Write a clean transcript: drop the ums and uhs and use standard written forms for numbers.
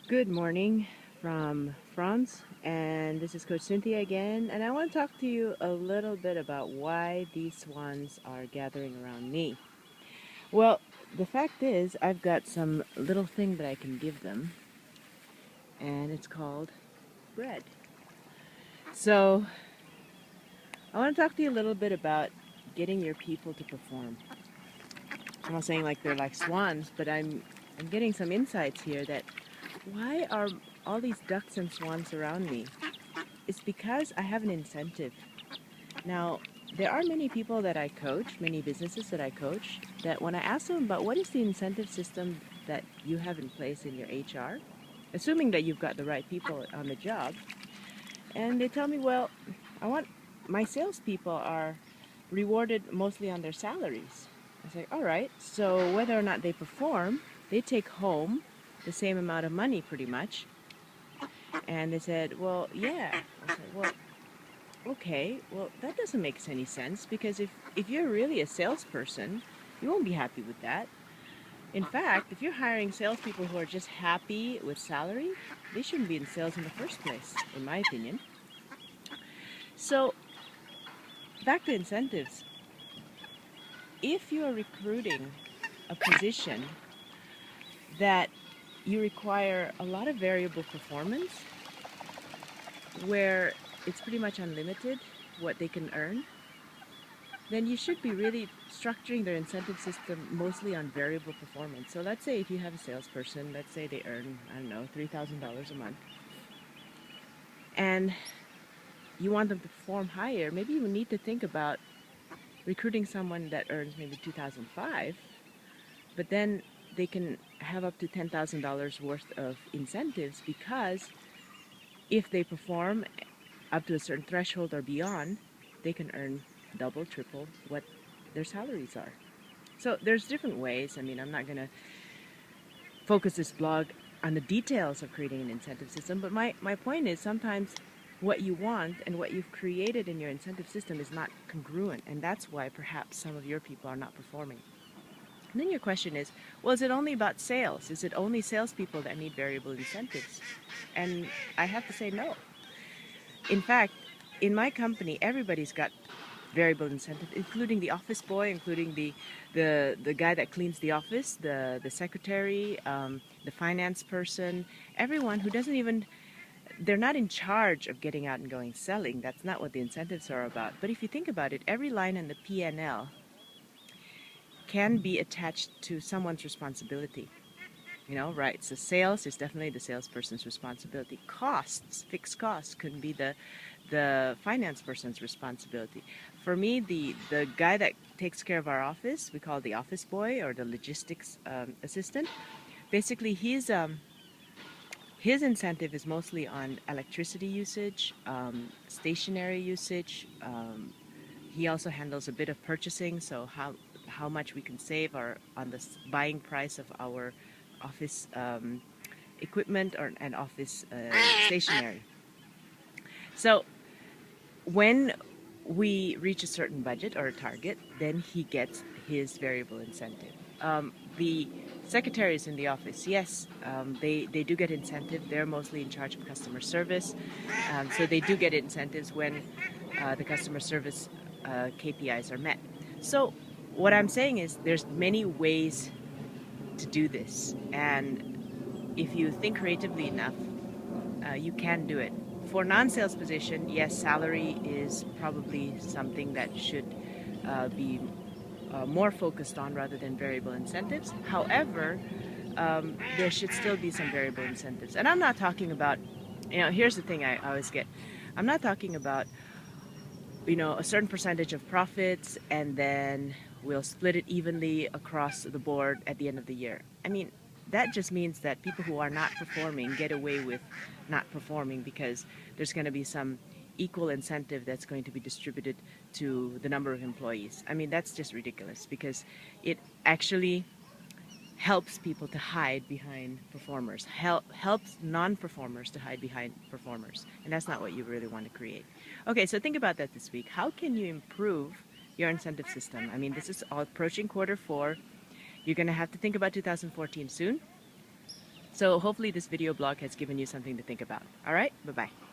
Good morning from France, and this is Coach Cynthia again, and I want to talk to you a little bit about why these swans are gathering around me. Well, the fact is, I've got some little thing that I can give them, and it's called bread. So, I want to talk to you a little bit about getting your people to perform. I'm not saying like they're like swans, but I'm getting some insights here that why are all these ducks and swans around me? It's because I have an incentive. Now, there are many people that I coach, many businesses that I coach, that when I ask them about what is the incentive system that you have in place in your HR, assuming that you've got the right people on the job, and they tell me, well, I want my salespeople are rewarded mostly on their salaries. I say, all right, so whether or not they perform, they take home the same amount of money pretty much. And they said, well, yeah. I said, well, okay, well, that doesn't make any sense because if you're really a salesperson, you won't be happy with that. In fact, if you're hiring salespeople who are just happy with salary, they shouldn't be in sales in the first place, in my opinion. So, back to incentives. If you are recruiting a position that you require a lot of variable performance, where it's pretty much unlimited what they can earn, then you should be really structuring their incentive system mostly on variable performance. So let's say if you have a salesperson, let's say they earn, I don't know, $3,000 a month, and you want them to perform higher, maybe you need to think about recruiting someone that earns maybe 2005, but then they can have up to $10,000 worth of incentives because if they perform up to a certain threshold or beyond, they can earn double, triple what their salaries are. So there's different ways. I mean, I'm not going to focus this blog on the details of creating an incentive system, but my point is sometimes what you want and what you've created in your incentive system is not congruent, and that's why perhaps some of your people are not performing. And then your question is, well, is it only about sales? Is it only salespeople that need variable incentives? And I have to say no. In fact, in my company, everybody's got variable incentive, including the office boy, including the guy that cleans the office, the secretary, the finance person, everyone who doesn't even they're not in charge of getting out and going selling. That's not what the incentives are about. But if you think about it, every line in the P&L can be attached to someone's responsibility. You know, right? So sales is definitely the salesperson's responsibility. Costs, fixed costs, could be the finance person's responsibility. For me, the guy that takes care of our office, we call the office boy or the logistics assistant. Basically, his incentive is mostly on electricity usage, stationary usage. He also handles a bit of purchasing, so how much we can save on the buying price of our office equipment or and office stationery. So when we reach a certain budget or a target, then he gets his variable incentive. The secretaries in the office, yes, they do get incentive. They're mostly in charge of customer service, so they do get incentives when the customer service KPIs are met. So what I'm saying is there's many ways to do this, and if you think creatively enough, you can do it. For non-sales position, yes, salary is probably something that should be more focused on rather than variable incentives. However, there should still be some variable incentives. And I'm not talking about, here's the thing I always get. I'm not talking about, a certain percentage of profits and then we'll split it evenly across the board at the end of the year. I mean, that just means that people who are not performing get away with not performing because there's going to be some equal incentive that's going to be distributed to the number of employees. I mean, that's just ridiculous because it actually helps people to hide behind performers, helps non-performers to hide behind performers, and that's not what you really want to create. Okay, so think about that this week. How can you improve your incentive system? I mean, this is all approaching quarter four. You're going to have to think about 2014 soon. So hopefully this video blog has given you something to think about. All right, bye-bye.